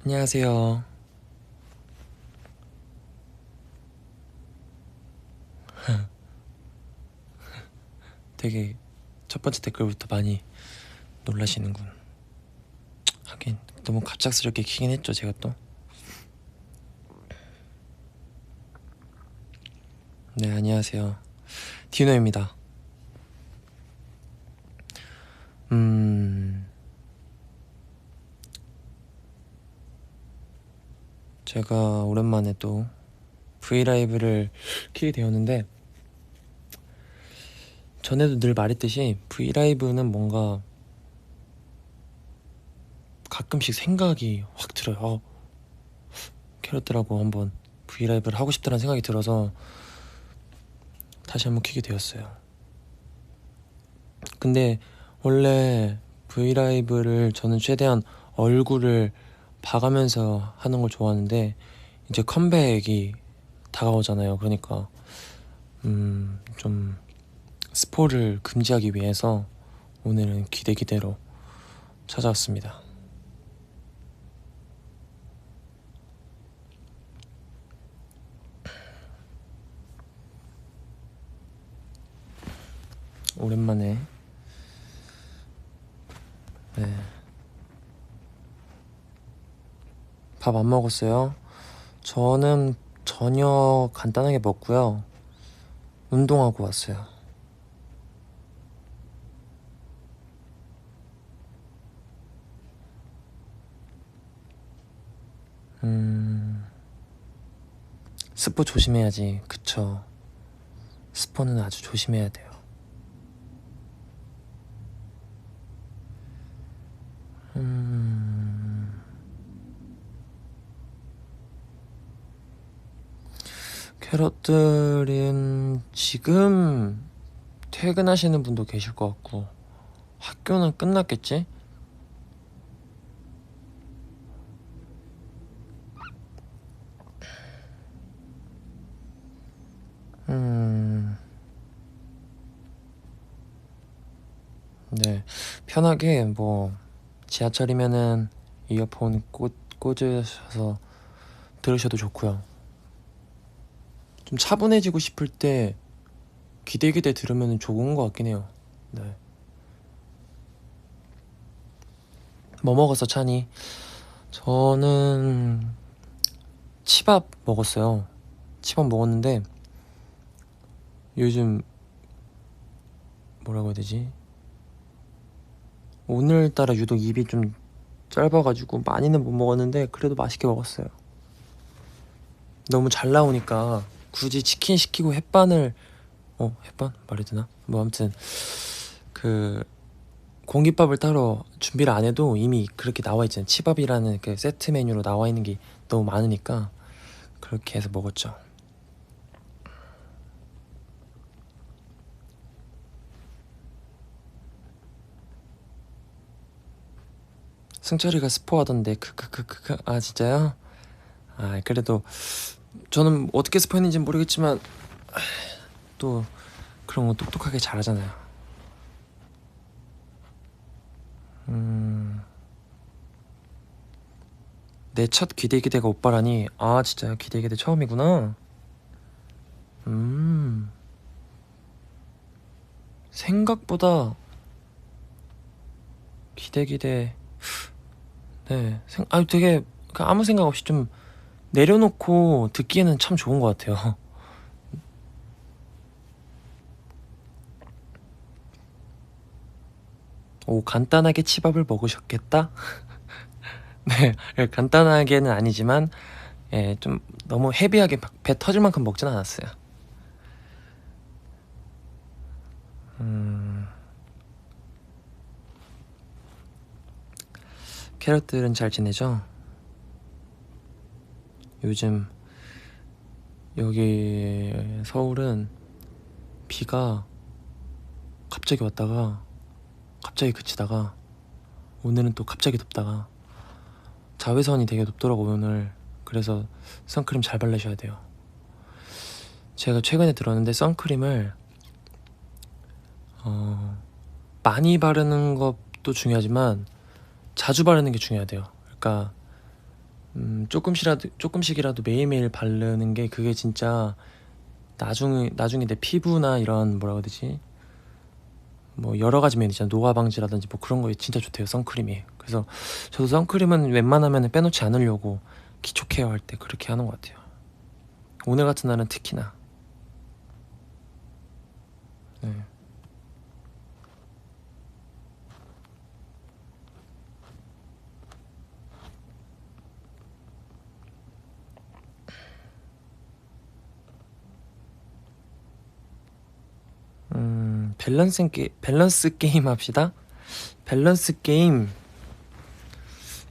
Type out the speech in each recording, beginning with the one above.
안녕하세요. 되게 첫 번째 댓글부터 많이 놀라시는군. 하긴 너무 갑작스럽게 키긴 했죠, 제가 또. 네, 안녕하세요. 디노입니다. 제가 오랜만에 또 브이라이브를 키게 되었는데, 전에도 늘 말했듯이 브이라이브는 뭔가 가끔씩 생각이 확 들어요. 캐럿들하고 한번 브이라이브를 하고 싶다는 생각이 들어서 다시 한번 키게 되었어요. 근데 원래 브이라이브를 저는 최대한 얼굴을 봐가면서 하는 걸 좋아하는데, 이제 컴백이 다가오잖아요. 그러니까 좀 스포를 금지하기 위해서 오늘은 기대기대로 찾아왔습니다. 오랜만에. 네. 밥 안 먹었어요? 저는 저녁 간단하게 먹고요. 운동하고 왔어요. 스포 조심해야지. 그쵸. 스포는 아주 조심해야 돼요. 캐럿들은 지금 퇴근하시는 분도 계실 것 같고, 학교는 끝났겠지? 네, 편하게 뭐 지하철이면은 이어폰 꽂으셔서 들으셔도 좋고요. 좀 차분해지고 싶을 때 기대기대 들으면 좋은 것 같긴 해요. 네. 뭐 먹었어, 찬이? 저는 치밥 먹었어요. 치밥 먹었는데 요즘 뭐라고 해야 되지? 오늘따라 유독 입이 좀 짧아가지고 많이는 못 먹었는데 그래도 맛있게 먹었어요. 너무 잘 나오니까 굳이 치킨 시키고 햇반 말해도 되나? 뭐 아무튼 그 공깃밥을 따로 준비를 안 해도 이미 그렇게 나와 있잖아요. 치밥이라는 그 세트 메뉴로 나와 있는 게 너무 많으니까 그렇게 해서 먹었죠. 승철이가 스포하던데 크크크크크. 아, 진짜요? 아, 그래도 저는 어떻게 스포했는지 모르겠지만 또 그런 거 똑똑하게 잘하잖아요. 내 첫 기대기대가 오빠라니. 아, 진짜 기대기대 처음이구나. 생각보다 기대기대. 네, 되게 아무 생각 없이 좀 내려놓고 듣기에는 참 좋은 것 같아요. 오, 간단하게 치밥을 먹으셨겠다? 네, 간단하게는 아니지만, 예, 좀 너무 헤비하게 배 터질 만큼 먹진 않았어요. 캐럿들은 잘 지내죠? 요즘 여기 서울은 비가 갑자기 왔다가 갑자기 그치다가 오늘은 또 갑자기 덥다가 자외선이 되게 높더라고요, 오늘. 그래서 선크림 잘 바르셔야 돼요. 제가 최근에 들었는데 선크림을 많이 바르는 것도 중요하지만 자주 바르는 게 중요하대요. 그러니까 조금씩이라도 매일매일 바르는 게 그게 진짜 나중에 내 피부나 이런 뭐라고 해야 되지? 뭐 여러 가지 면이 있잖아. 노화 방지라든지 뭐 그런 거에 진짜 좋대요, 선크림이. 그래서 저도 선크림은 웬만하면 빼놓지 않으려고 기초 케어 할 때 그렇게 하는 것 같아요. 오늘 같은 날은 특히나. 네. 밸런스 게임 합시다. 밸런스 게임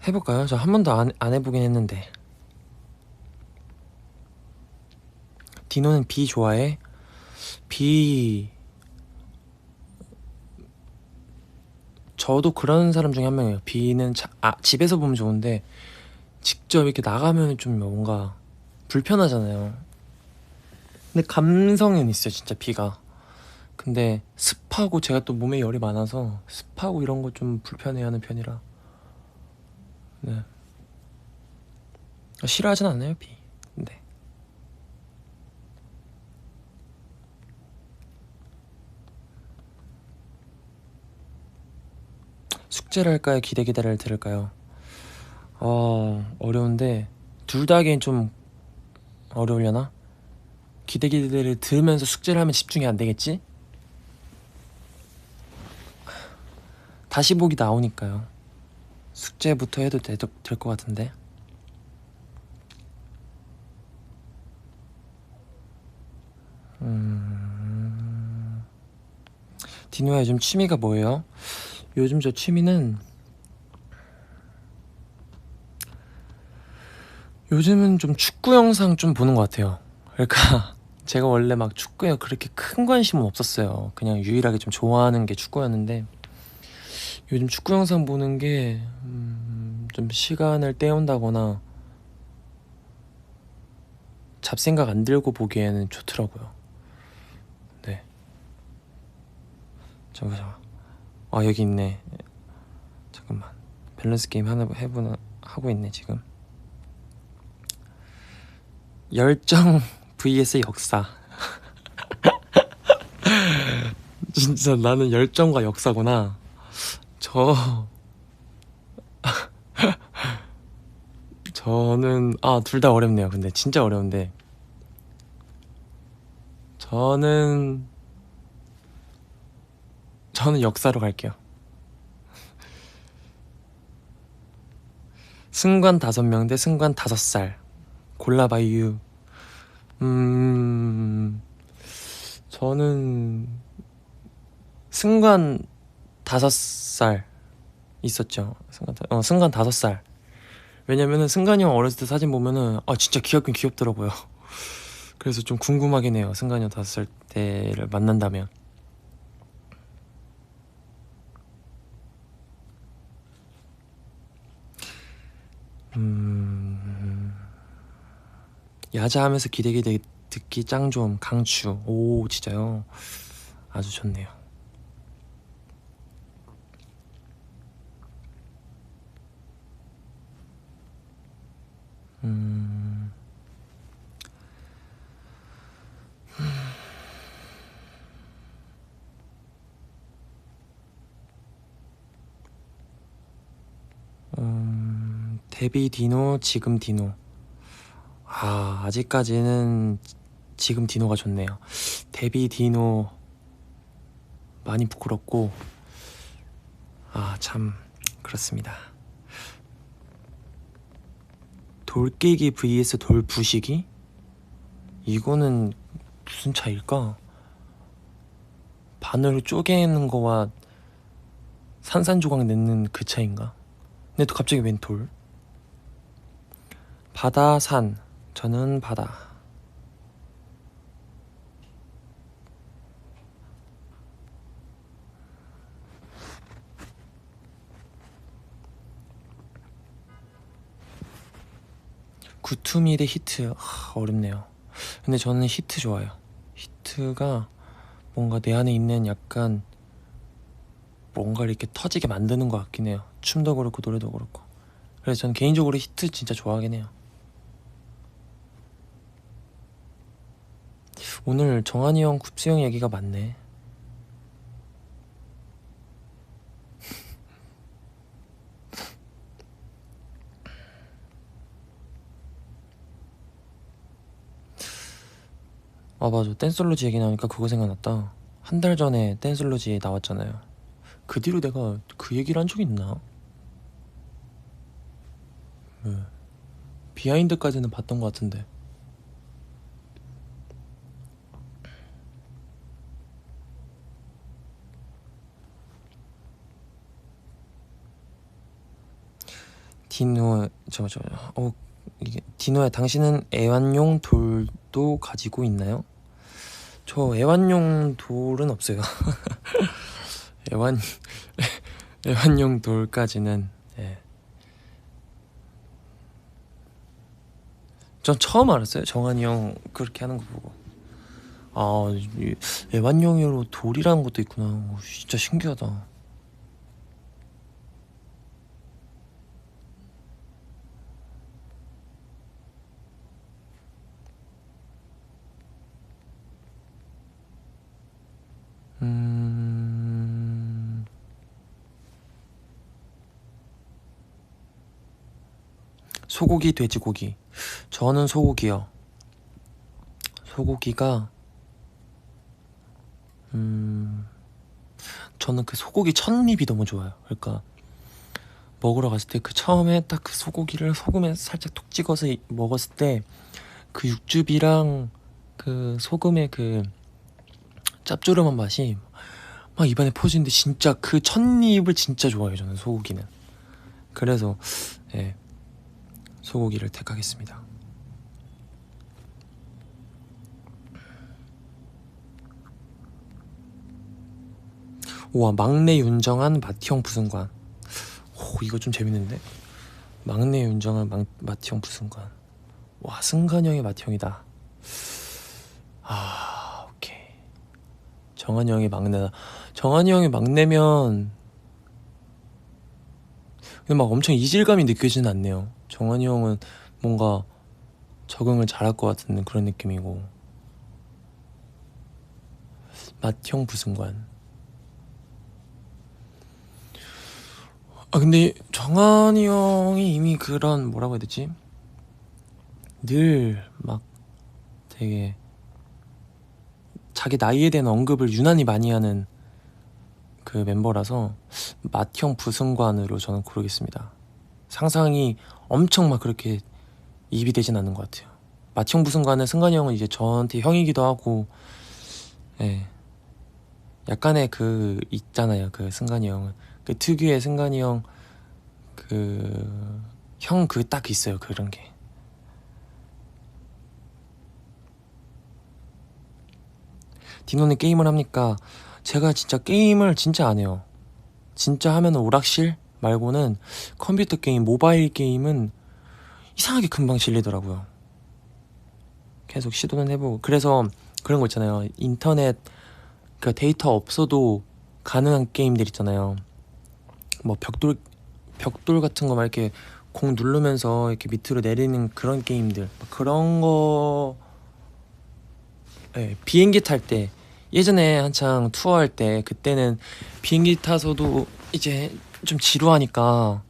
해볼까요? 저 한 번도 안 해보긴 했는데. 디노는 비 좋아해? 비 저도 그런 사람 중에 한 명이에요. 비는 집에서 보면 좋은데 직접 이렇게 나가면 좀 뭔가 불편하잖아요. 근데 감성은 있어요, 진짜 비가. 근데 습하고 제가 또 몸에 열이 많아서 습하고 이런 거 좀 불편해하는 편이라. 네. 싫어하진 않아요, 비. 네. 숙제를 할까요? 기대기대를 들을까요? 어려운데 둘 다 하기엔 좀 어려우려나? 기대기대를 들으면서 숙제를 하면 집중이 안 되겠지? 다시 보기 나오니까요. 숙제부터 해도 될 것 같은데. 디노야, 요즘 취미가 뭐예요? 요즘 저 취미는 요즘은 좀 축구 영상 좀 보는 것 같아요. 그러니까 제가 원래 막 축구에 그렇게 큰 관심은 없었어요. 그냥 유일하게 좀 좋아하는 게 축구였는데 요즘 축구 영상 보는 게 좀 시간을 때운다거나 잡생각 안 들고 보기에는 좋더라고요. 네. 잠깐만. 여기 있네. 잠깐만. 밸런스 게임 하나 하고 있네 지금. 열정 vs 역사. 진짜 나는 열정과 역사구나. 저는 둘 다 어렵네요. 근데 진짜 어려운데 저는 역사로 갈게요. 승관 5명 대 승관 5살 골라봐유. 저는 승관 5살 있었죠. 승관 5살. 왜냐면은 승관이 형 어렸을 때 사진 보면은 진짜 귀엽긴 귀엽더라고요. 그래서 좀 궁금하긴 해요. 승관이 형 5살 때를 만난다면. 야자하면서 기대기대 듣기 짱 좀 강추. 오, 진짜요? 아주 좋네요. 데뷔 디노, 지금 디노. 아직까지는 지금 디노가 좋네요. 데뷔 디노 많이 부끄럽고 참 그렇습니다. 돌깨기 vs 돌부시기? 이거는 무슨 차이일까? 바늘을 쪼개는 거와 산산조각 내는 그 차이인가? 근데 또 갑자기 웬 돌? 바다, 산. 저는 바다. 구투미 대 히트. 어렵네요. 근데 저는 히트 좋아요. 히트가 뭔가 내 안에 있는 약간 뭔가 이렇게 터지게 만드는 것 같긴 해요. 춤도 그렇고 노래도 그렇고. 그래서 전 개인적으로 히트 진짜 좋아하긴 해요. 오늘 정한이 형, 굽스 형 얘기가 많네. 아 맞아, 댄솔로지 얘기 나오니까 그거 생각났다. 한 달 전에 댄솔로지 나왔잖아요. 그 뒤로 내가 그 얘기를 한 적이 있나? 네. 비하인드까지는 봤던 것 같은데. 디노 이게 디노야, 당신은 애완용 돌도 가지고 있나요? 저 애완용 돌은 없어요. 애완 애완용 돌까지는. 예. 전 처음 알았어요, 정한이 형 그렇게 하는 거 보고. 아, 애완용으로 돌이라는 것도 있구나. 오, 진짜 신기하다. 소고기, 돼지고기. 저는 소고기요. 소고기가 저는 그 소고기 첫입이 너무 좋아요. 그러니까 먹으러 갔을 때 그 처음에 딱 그 소고기를 소금에 살짝 톡 찍어서 먹었을 때 그 육즙이랑 그 소금의 그 짭조름한 맛이 막 입안에 퍼지는데, 진짜 그 첫입을 진짜 좋아해요, 저는 소고기는. 그래서 예, 소고기를 택하겠습니다. 우와, 막내 윤정한 맏형 부승관. 오, 이거 좀 재밌는데? 막내 윤정한 맏형 부승관. 와, 승관 형의 맏형이다. 아, 오케이. 정한이 형이 막내다. 정한이 형이 막내면 근데 막 엄청 이질감이 느껴지진 않네요. 정한이 형은 뭔가 적응을 잘할 것 같은 그런 느낌이고. 맏형 부승관. 아 근데 정한이 형이 이미 그런, 뭐라고 해야 되지? 늘 막 되게 자기 나이에 대한 언급을 유난히 많이 하는 그 멤버라서 맏형 부승관으로 저는 고르겠습니다. 상상이 엄청 막 그렇게 입이 되진 않는 것 같아요. 맏형 부승관은, 승관이 형은 이제 저한테 형이기도 하고, 예, 약간의 그 있잖아요. 그 승관이 형은 그 특유의 승관이 형 그 형 그 딱 있어요, 그런 게. 디노는 게임을 합니까? 제가 진짜 게임을 진짜 안 해요. 진짜 하면은 오락실 말고는 컴퓨터 게임, 모바일 게임은 이상하게 금방 질리더라고요. 계속 시도는 해보고. 그래서 그런 거 있잖아요, 인터넷 그 데이터 없어도 가능한 게임들 있잖아요. 뭐 벽돌 같은 거 막 이렇게 공 누르면서 이렇게 밑으로 내리는 그런 게임들, 그런 거. 예, 비행기 탈 때, 예전에 한창 투어할 때, 그때는 비행기 타서도 이제 좀 지루하니까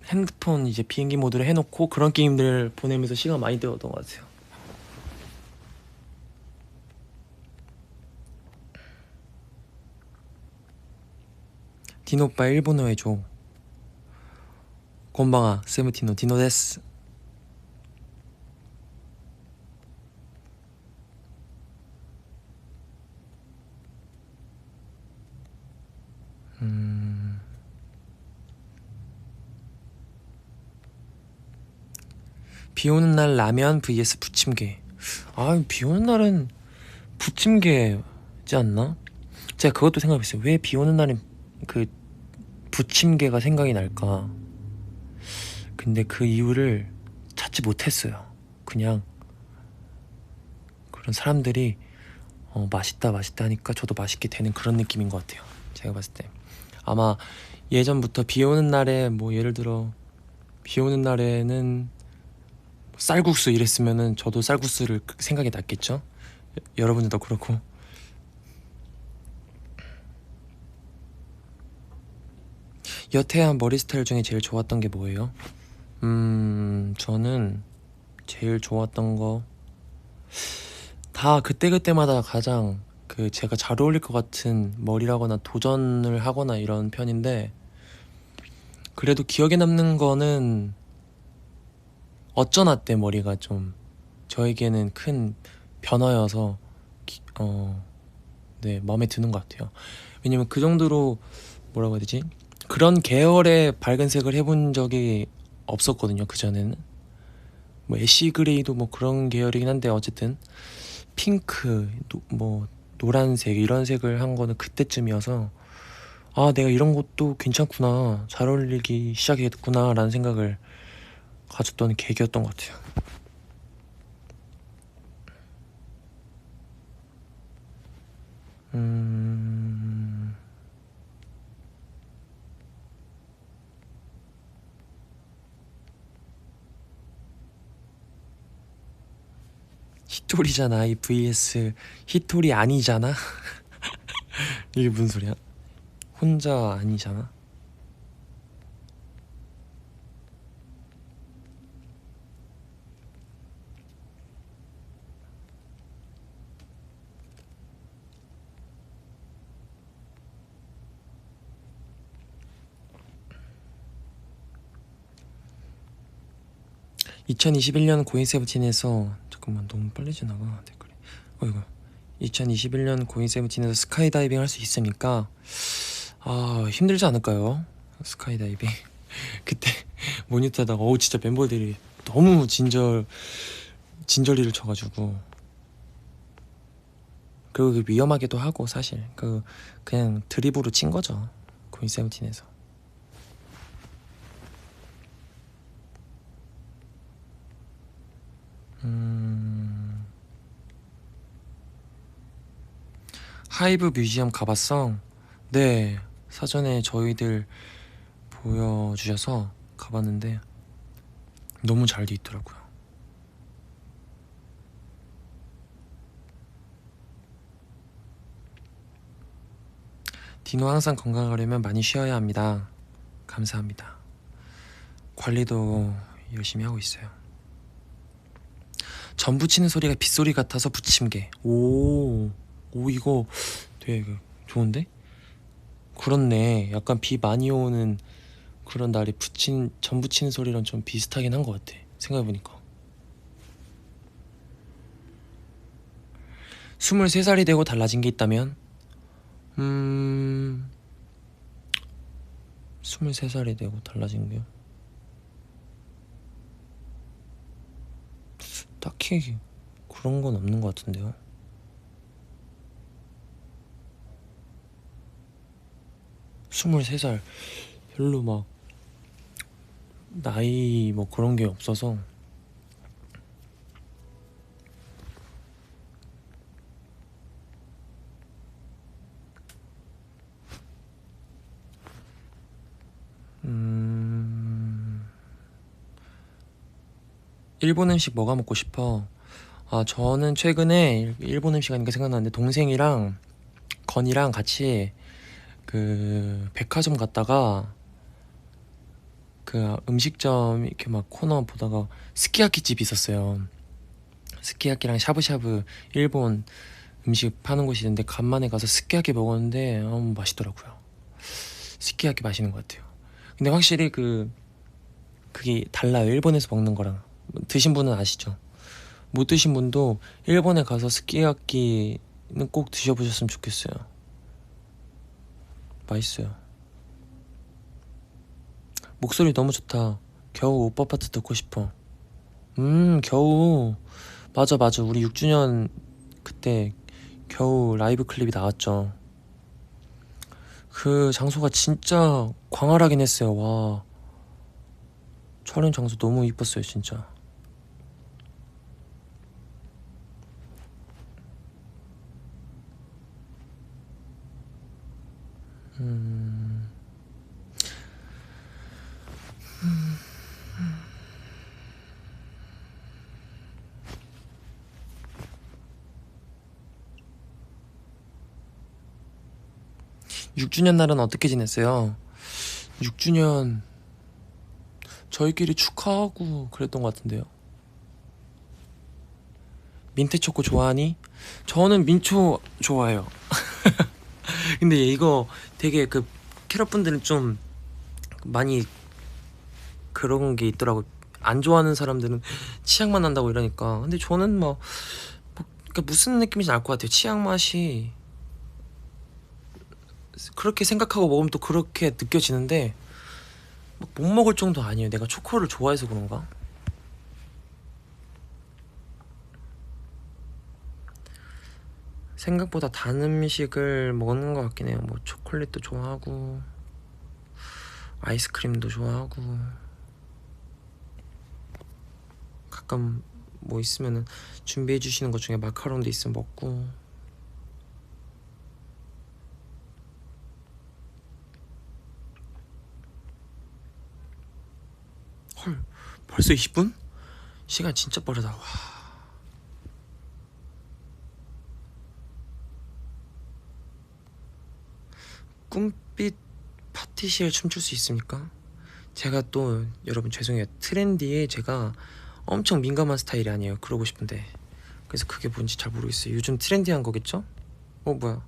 핸드폰 이제 비행기 모드로 해놓고 그런 게임들 보내면서 시간 많이 때웠던 것 같아요. 디노 오빠 일본어 해줘. 곤방아 세무티노 디노 데스. 비 오는 날 라면 vs 부침개. 아, 비 오는 날은 부침개지 않나? 제가 그것도 생각했어요. 왜 비 오는 날은 그 부침개가 생각이 날까? 근데 그 이유를 찾지 못했어요. 그냥 그런 사람들이 맛있다 맛있다 하니까 저도 맛있게 되는 그런 느낌인 것 같아요. 제가 봤을 때 아마 예전부터 비 오는 날에 뭐 예를 들어 비 오는 날에는 쌀국수 이랬으면은 저도 쌀국수를 생각이 났겠죠? 여러분들도 그렇고. 여태 한 머리 스타일 중에 제일 좋았던 게 뭐예요? 저는 제일 좋았던 거 다 그때그때마다 가장 제가 잘 어울릴 것 같은 머리라거나 도전을 하거나 이런 편인데, 그래도 기억에 남는 거는 어쩌나 때 머리가 좀 저에게는 큰 변화여서 네, 마음에 드는 것 같아요. 왜냐면 그 정도로 뭐라고 해야 되지? 그런 계열의 밝은 색을 해본 적이 없었거든요. 그전에는 뭐 애쉬 그레이도 뭐 그런 계열이긴 한데, 어쨌든 핑크, 뭐 노란색 이런 색을 한 거는 그때쯤이어서, 아 내가 이런 것도 괜찮구나, 잘 어울리기 시작했구나 라는 생각을 가졌던 계기였던 것 같아요. 히토리잖아 이 vs 히토리 아니잖아. 이게 무슨 소리야? 혼자 아니잖아. 2021년 고인 세븐틴에서, 잠깐만 너무 빨리 지나가 댓글이. 이거 2021년 고인 세븐틴에서 스카이다이빙 할 수 있으니까 힘들지 않을까요? 스카이다이빙. 그때 모니터 하다가 진짜 멤버들이 너무 진저리를 쳐가지고, 그리고 위험하기도 하고, 사실 그냥 드립으로 친 거죠, 고인 세븐틴에서. 하이브 뮤지엄 가봤어? 네, 사전에 저희들 보여주셔서 가봤는데 너무 잘 돼 있더라고요. 디노 항상 건강하려면 많이 쉬어야 합니다. 감사합니다. 관리도 열심히 하고 있어요. 전 부치는 소리가 빗소리 같아서 부침개. 오 이거 되게 좋은데? 그렇네. 약간 비 많이 오는 그런 날에 전 부치는 소리랑 좀 비슷하긴 한 것 같아, 생각해보니까. 23살이 되고 달라진 게 있다면? 23살이 되고 달라진 게 딱히 그런 건 없는 것 같은데요. 스물세 살 별로 막 나이 뭐 그런 게 없어서. 일본 음식 뭐가 먹고 싶어? 저는 최근에 일본 음식 하니까 생각나는데, 동생이랑 건이랑 같이 백화점 갔다가 음식점 이렇게 막 코너 보다가 스키야키 집이 있었어요. 스키야키랑 샤브샤브 일본 음식 파는 곳이 있는데, 간만에 가서 스키야키 먹었는데 맛있더라고요. 스키야키 맛있는 것 같아요. 근데 확실히 그게 달라요, 일본에서 먹는 거랑. 드신 분은 아시죠? 못 드신 분도 일본에 가서 스키야키는 꼭 드셔보셨으면 좋겠어요. 맛있어요. 목소리 너무 좋다. 겨우 오빠 파트 듣고 싶어. 겨우. 맞아 우리 6주년 그때 겨우 라이브 클립이 나왔죠. 그 장소가 진짜 광활하긴 했어요. 와, 촬영 장소 너무 이뻤어요 진짜. 6주년 날은 어떻게 지냈어요? 6주년 저희끼리 축하하고 그랬던 것 같은데요. 민트 초코 좋아하니? 저는 민초 좋아해요. 근데 이거 되게 그 캐럿 분들은 좀 많이 그런 게 있더라고. 안 좋아하는 사람들은 치약만 난다고 이러니까. 근데 저는 그러니까 무슨 느낌인지 알 것 같아요. 치약 맛이 그렇게 생각하고 먹으면 또 그렇게 느껴지는데 막 못 먹을 정도 아니에요. 내가 초코를 좋아해서 그런가? 생각보다 단 음식을 먹는 것 같긴 해요. 뭐 초콜릿도 좋아하고 아이스크림도 좋아하고 가끔 뭐 있으면은 준비해 주시는 것 중에 마카롱도 있으면 먹고. 헐, 벌써 20분? 시간 진짜 빠르다. 와. 꿈빛 파티시에 춤출 수 있습니까? 제가 또 여러분 죄송해요. 트렌디에 제가 엄청 민감한 스타일이 아니에요. 그러고 싶은데 그래서 그게 뭔지 잘 모르겠어요. 요즘 트렌디한 거겠죠? 뭐야.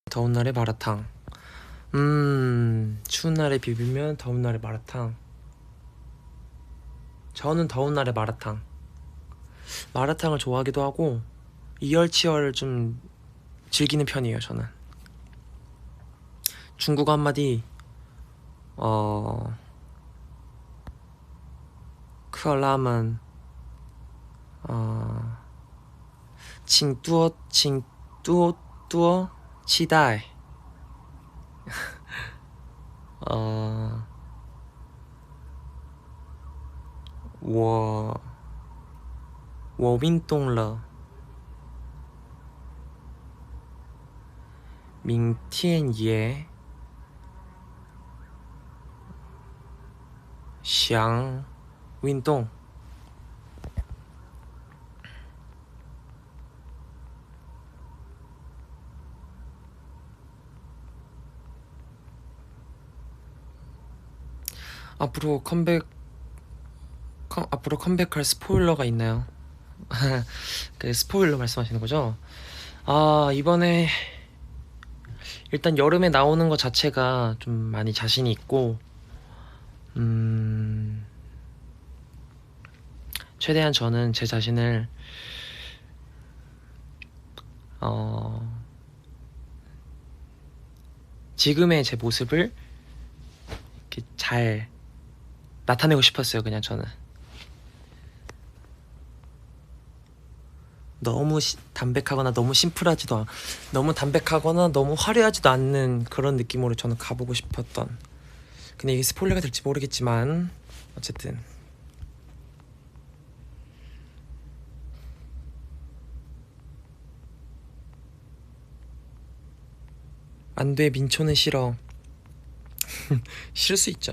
더운 날에 마라탕. 추운 날에 비비면 더운 날에 마라탕. 저는 더운 날에 마라탕을 좋아하기도 하고 이열치열 좀 즐기는 편이에요. 저는 중국어 한마디 크얼라면 칭多 期待我运动了明天也想运动 앞으로 컴백할 스포일러가 있나요? 그 스포일러 말씀하시는 거죠? 이번에 일단 여름에 나오는 것 자체가 좀 많이 자신이 있고 최대한 저는 제 자신을 지금의 제 모습을 이렇게 잘 나타내고 싶었어요. 그냥 저는 너무 담백하거나 너무 심플하지도 너무 담백하거나 너무 화려하지도 않는 그런 느낌으로 저는 가보고 싶었던. 근데 이게 스포일러가 될지 모르겠지만 어쨌든 안돼 민초는 싫어. 싫을 수 있죠.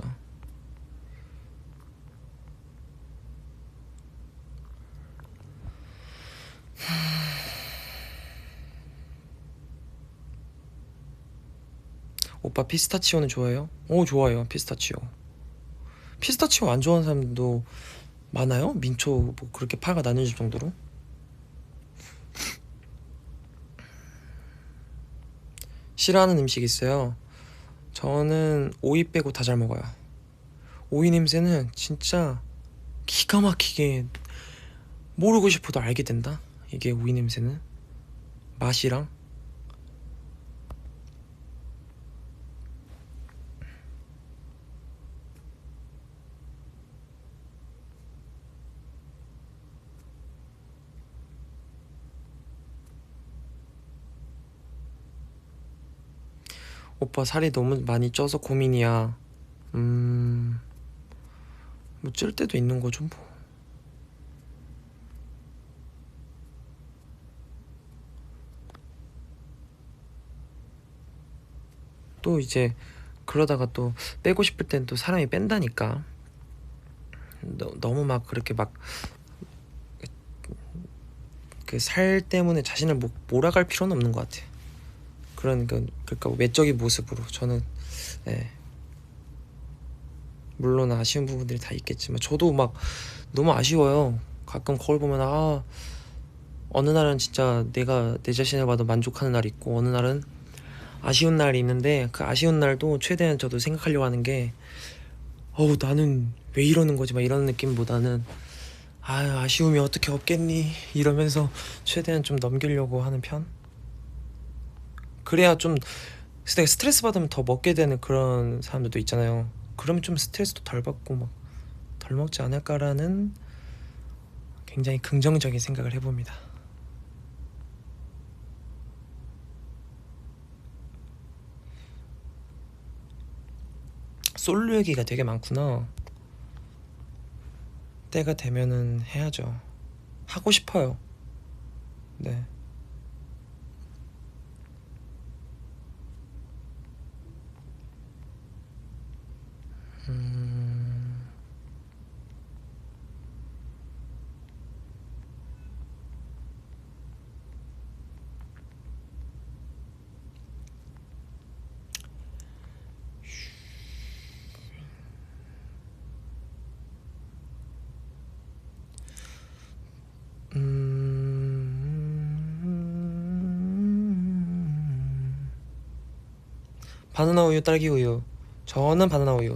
오빠 피스타치오는 좋아해요? 오 좋아요. 피스타치오 안 좋아하는 사람도 많아요? 민초 뭐 그렇게 파가 나뉘어질 정도로? 싫어하는 음식 있어요? 저는 오이 빼고 다 잘 먹어요. 오이 냄새는 진짜 기가 막히게 모르고 싶어도 알게 된다. 이게 오이 냄새는 맛이랑. 오빠 살이 너무 많이 쪄서 고민이야. 뭐 찔 때도 있는 거죠 뭐. 또 이제 그러다가 또 빼고 싶을 땐 또 사람이 뺀다니까. 너무 막 그렇게 막 그 살 때문에 자신을 몰아갈 필요는 없는 것 같아. 그러니까 외적인 모습으로 저는 물론 아쉬운 부분들이 다 있겠지만 저도 막 너무 아쉬워요. 가끔 거울 보면 어느 날은 진짜 내가 내 자신을 봐도 만족하는 날이 있고 어느 날은 아쉬운 날이 있는데 그 아쉬운 날도 최대한 저도 생각하려고 하는 게 나는 왜 이러는 거지 막 이런 느낌보다는 아쉬움이 어떻게 없겠니 이러면서 최대한 좀 넘기려고 하는 편. 그래야 좀 스트레스 받으면 더 먹게 되는 그런 사람들도 있잖아요. 그러면 좀 스트레스도 덜 받고 막 덜 먹지 않을까라는 굉장히 긍정적인 생각을 해봅니다. 솔로 얘기가 되게 많구나. 때가 되면은 해야죠. 하고 싶어요. 네. 바나나 우유, 딸기 우유. 저는 바나나 우유.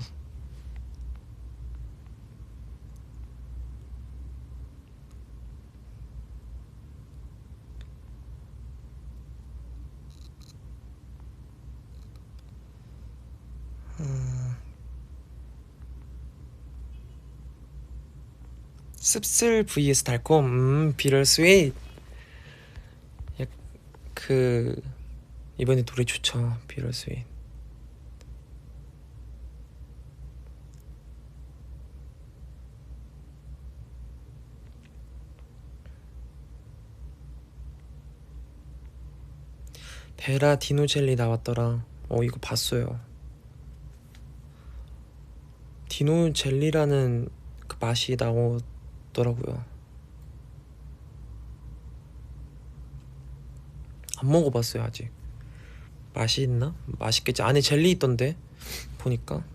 씁쓸 vs 달콤. 비럴 스윗. 이번에 노래 좋죠. 비럴 스윗. 베라 디노 젤리 나왔더라. 이거 봤어요. 디노 젤리라는 그 맛이 나오더라고요. 안 먹어봤어요 아직. 맛이 있나? 맛있겠지. 안에 젤리 있던데 보니까.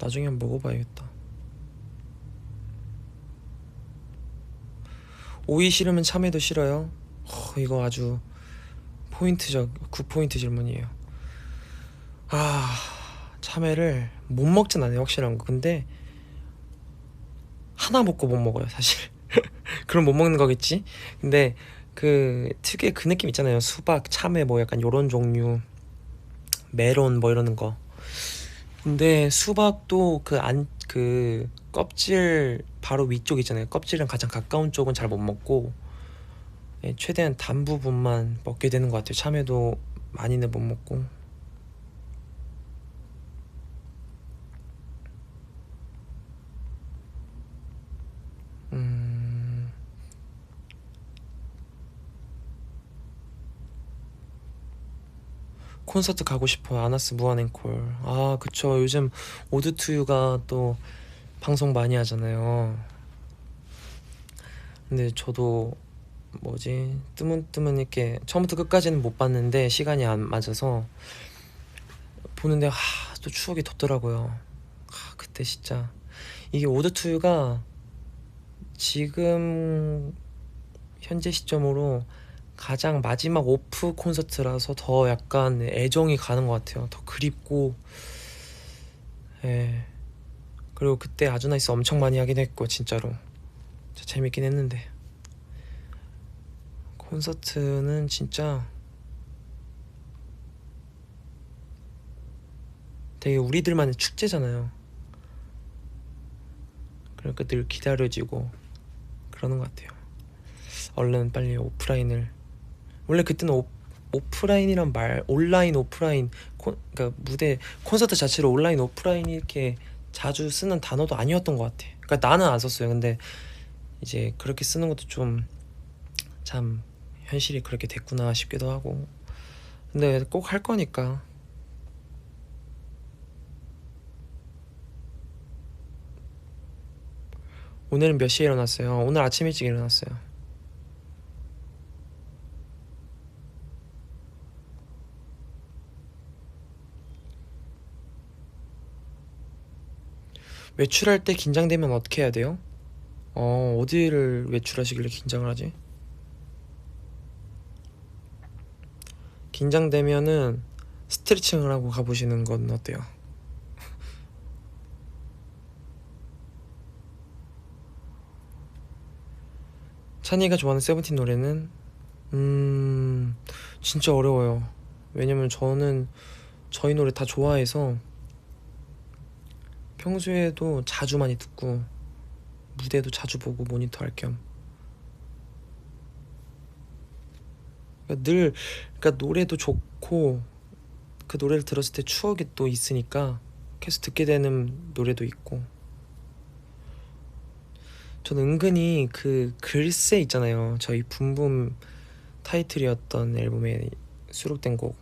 나중에 한번 먹어봐야겠다. 오이 싫으면 참외도 싫어요? 이거 아주 포인트적 9포인트 질문이에요. 참외를 못 먹진 않아요 확실한 거. 근데 하나 먹고 못 먹어요 사실. 그럼 못 먹는 거겠지? 근데 그 특유의 그 느낌 있잖아요. 수박, 참외 뭐 약간 요런 종류, 메론 뭐 이러는 거. 근데 수박도 그 껍질 바로 위쪽 있잖아요. 껍질이랑 가장 가까운 쪽은 잘 못 먹고 최대한 단 부분만 먹게 되는 것 같아요. 참외도 많이는 못 먹고. 콘서트 가고 싶어요. 아나스 무한앵콜. 그쵸. 요즘 오드투유가 또 방송 많이 하잖아요. 근데 저도 뜨문뜨문 이렇게 처음부터 끝까지는 못 봤는데 시간이 안 맞아서 보는데 또 추억이 돋더라고요. 그때 진짜 이게 오드투유가 지금 현재 시점으로 가장 마지막 오프 콘서트라서 더 약간 애정이 가는 것 같아요. 더 그립고. 그리고 그때 아주나이스 엄청 많이 하긴 했고 진짜로 진짜 재밌긴 했는데 콘서트는 진짜 되게 우리들만의 축제잖아요. 그러니까 늘 기다려지고 그러는 것 같아요. 얼른 빨리 오프라인을. 원래 그때는 오프라인이란 말, 온라인 오프라인 그러니까 무대 콘서트 자체로 온라인 오프라인이 이렇게 자주 쓰는 단어도 아니었던 것 같아. 그러니까 나는 안 썼어요. 근데 이제 그렇게 쓰는 것도 좀 참 현실이 그렇게 됐구나 싶기도 하고. 근데 꼭 할 거니까. 오늘은 몇 시에 일어났어요? 오늘 아침 일찍 일어났어요. 외출할 때 긴장되면 어떻게 해야 돼요? 어디를 외출하시길래 긴장을 하지? 긴장되면은 스트레칭을 하고 가보시는 건 어때요? 찬이가 좋아하는 세븐틴 노래는 진짜 어려워요. 왜냐면 저는 저희 노래 다 좋아해서 평소에도 자주 많이 듣고 무대도 자주 보고 모니터 할 겸 그러니까 노래도 좋고 그 노래를 들었을 때 추억이 또 있으니까 계속 듣게 되는 노래도 있고. 저는 은근히 그 글쎄 있잖아요. 저희 붐붐 타이틀이었던 앨범에 수록된 곡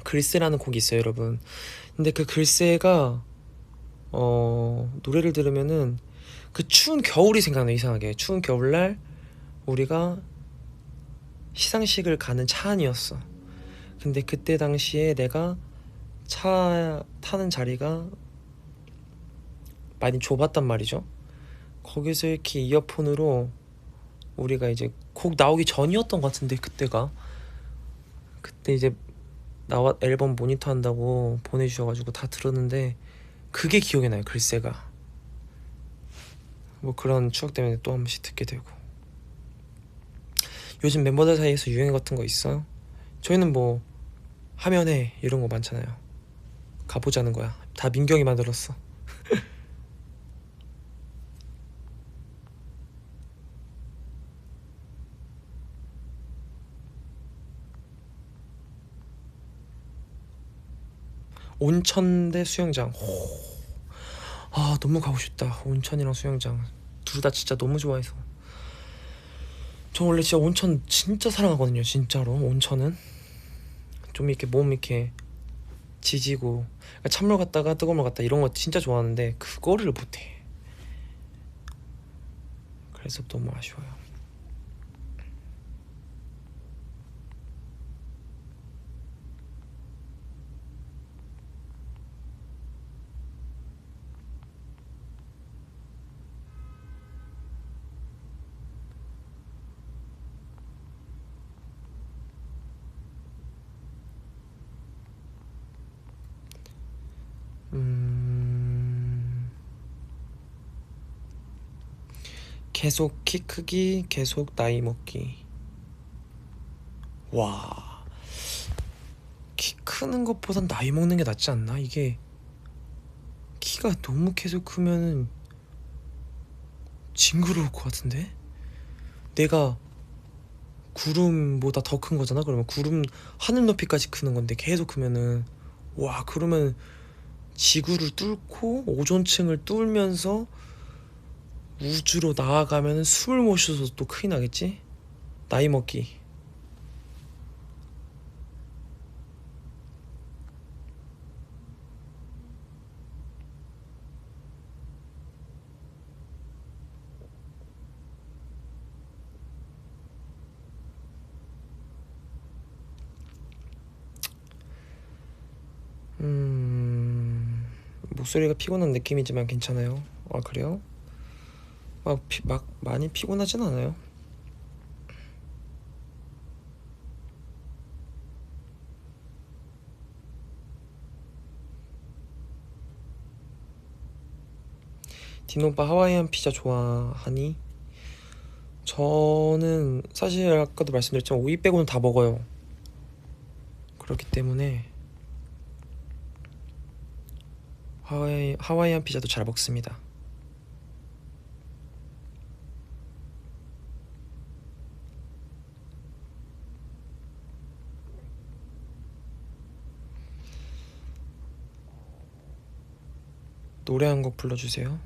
글쎄라는 곡이 있어요, 여러분. 근데 그 글쎄가 노래를 들으면은 그 추운 겨울이 생각나요. 이상하게 추운 겨울날 우리가 시상식을 가는 차 안이었어. 근데 그때 당시에 내가 차 타는 자리가 많이 좁았단 말이죠. 거기서 이렇게 이어폰으로 우리가 이제 곡 나오기 전이었던 것 같은데 그때 이제 나와 앨범 모니터 한다고 보내주셔가지고 다 들었는데 그게 기억이 나요. 글쎄가 뭐 그런 추억 때문에 또 한 번씩 듣게 되고. 요즘 멤버들 사이에서 유행 같은 거 있어요? 저희는 뭐 하면 해 이런 거 많잖아요. 가보자는 거야. 다 민경이 만들었어. 온천 대 수영장. 아 너무 가고 싶다. 온천이랑 수영장 둘 다 진짜 너무 좋아해서. 저 원래 진짜 온천 진짜 사랑하거든요. 진짜로 온천은 좀 이렇게 몸 이렇게 지지고 그러니까 찬물 갔다가 뜨거운 물 갔다 이런 거 진짜 좋아하는데 그거를 못해. 그래서 너무 아쉬워요. 계속 키 크기 계속 나이 먹기. 와, 키 크는 것보단 나이 먹는 게 낫지 않나? 이게 키가 너무 계속 크면은 징그러울 것 같은데? 내가 구름보다 더 큰 거잖아. 그러면 구름 하늘 높이까지 크는 건데 계속 크면은 와, 그러면 지구를 뚫고 오존층을 뚫으면서 우주로 나아가면은 숨을 못 쉬어서 또 큰일 나겠지? 나이 먹기. 목소리가 피곤한 느낌이지만 괜찮아요. 아 그래요? 막 많이 피곤하진 않아요. 디노 오빠 하와이안 피자 좋아하니? 저는 사실 아까도 말씀드렸지만 오이 빼고는 다 먹어요. 그렇기 때문에 하와이안 피자도 잘 먹습니다. 노래 한 곡 불러주세요.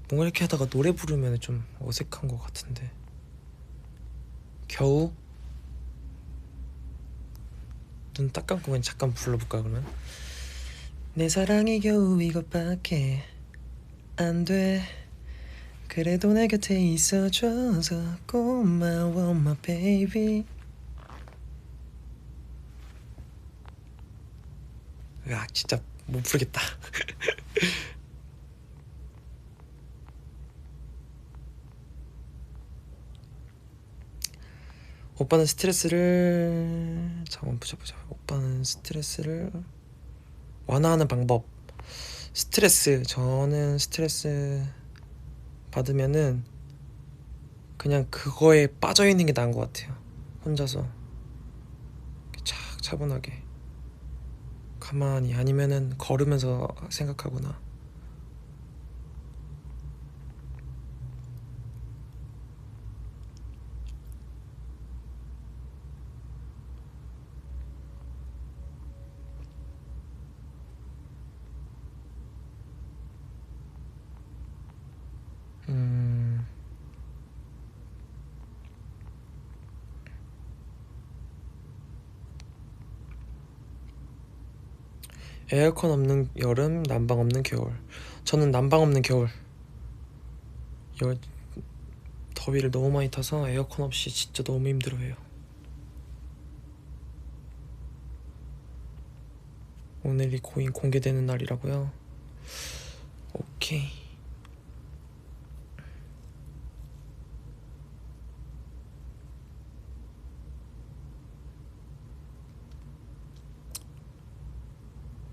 뭔가 이렇게 하다가 노래 부르면 좀 어색한 것 같은데. 겨우? 눈 딱 감고 그냥 잠깐 불러볼까 그러면? 내 사랑이 겨우 이것밖에 안 돼. 그래도 내 곁에 있어줘서 고마워 my baby. 야 진짜 못 부르겠다. 오빠는 스트레스를 잠깐 보자. 오빠는 스트레스를 완화하는 방법. 저는 스트레스 받으면은 그냥 그거에 빠져있는 게 나은 것 같아요. 혼자서 차분하게 가만히, 아니면은 걸으면서 생각하거나. 에어컨 없는 여름, 난방 없는 겨울. 저는 난방 없는 겨울. 더위를 너무 많이 타서 에어컨 없이 진짜 너무 힘들어해요. 오늘이 고인 공개되는 날이라고요? 오케이.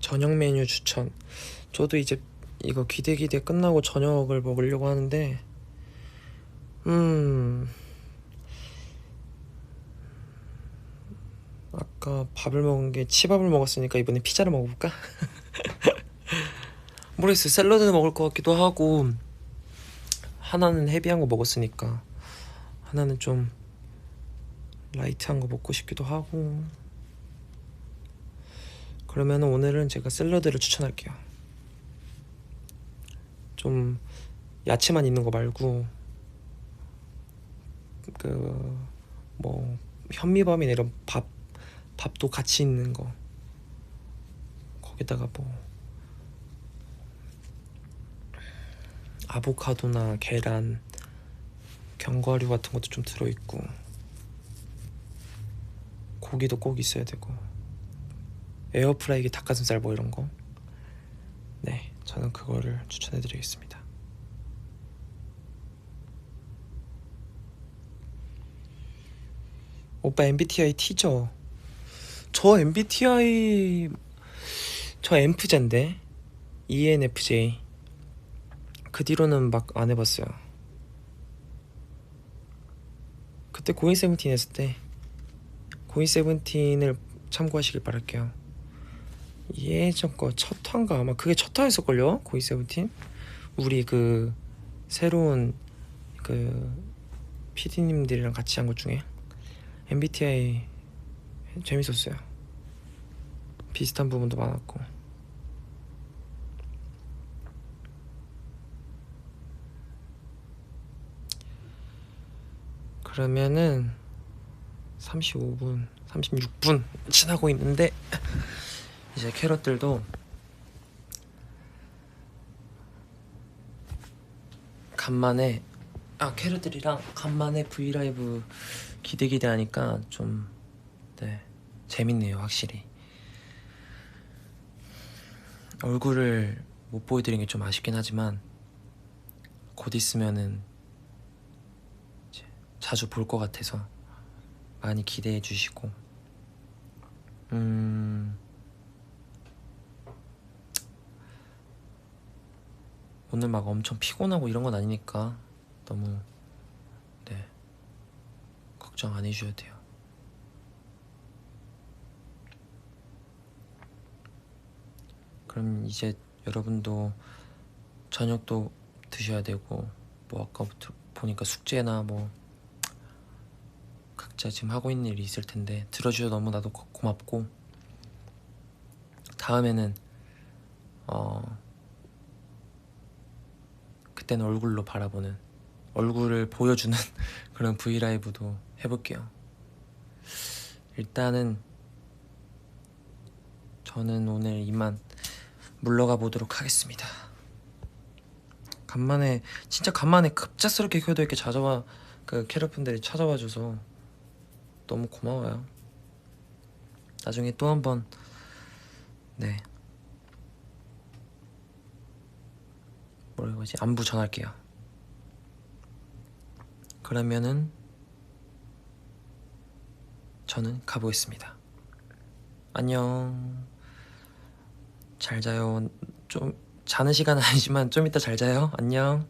저녁 메뉴 추천. 저도 이제 이거 귀대귀대 끝나고 저녁을 먹으려고 하는데 아까 밥을 먹은 게 치밥을 먹었으니까 이번에 피자를 먹어볼까? 모르겠어요. 샐러드 먹을 것 같기도 하고, 하나는 헤비한 거 먹었으니까 하나는 좀 라이트한 거 먹고 싶기도 하고. 그러면 오늘은 제가 샐러드를 추천할게요. 좀 야채만 있는 거 말고 뭐 현미밥이나 이런 밥도 같이 있는 거, 거기다가 뭐 아보카도나 계란, 견과류 같은 것도 좀 들어있고, 고기도 꼭 있어야 되고, 에어프라이기 닭가슴살 뭐 이런 거. 네, 저는 그거를 추천해드리겠습니다. 오빠 MBTI T죠? 저 MBTI 저 엠프제인데 ENFJ. 그 뒤로는 막 안 해봤어요. 그때 고인 세븐틴 했을 때 고인 세븐틴을 참고하시길 바랄게요. 예전 거 첫 화인가, 아마 그게 첫 화였을걸요. 고인 세븐틴. 우리 그 새로운 그 PD님들이랑 같이 한 것 중에 MBTI 재밌었어요. 비슷한 부분도 많았고. 그러면은 35분, 36분 지나고 있는데 이제 캐럿들도 간만에 캐럿들이랑 간만에 브이라이브 기대기대 하니까 좀 재밌네요. 확실히 얼굴을 못 보여드리는 게 좀 아쉽긴 하지만 곧 있으면은 이제 자주 볼 것 같아서 많이 기대해 주시고, 오늘 막 엄청 피곤하고 이런 건 아니니까 너무 걱정 안 해주셔도 돼요. 그럼 이제 여러분도 저녁도 드셔야 되고, 뭐 아까부터 보니까 숙제나 뭐 각자 지금 하고 있는 일이 있을 텐데 들어주셔서 너무 나도 고맙고, 다음에는 그때는 얼굴로 바라보는, 얼굴을 보여주는 그런 브이라이브도 해볼게요. 일단은 저는 오늘 이만 물러가 보도록 하겠습니다. 간만에 진짜 간만에 급작스럽게 교도 이렇게 찾아와 그 캐럿분들이 찾아와줘서 너무 고마워요. 나중에 또 한번 네 뭐라고 하지? 안부 전할게요. 그러면은 저는 가보겠습니다. 안녕. 잘 자요. 좀 자는 시간은 아니지만 좀 이따 잘 자요. 안녕.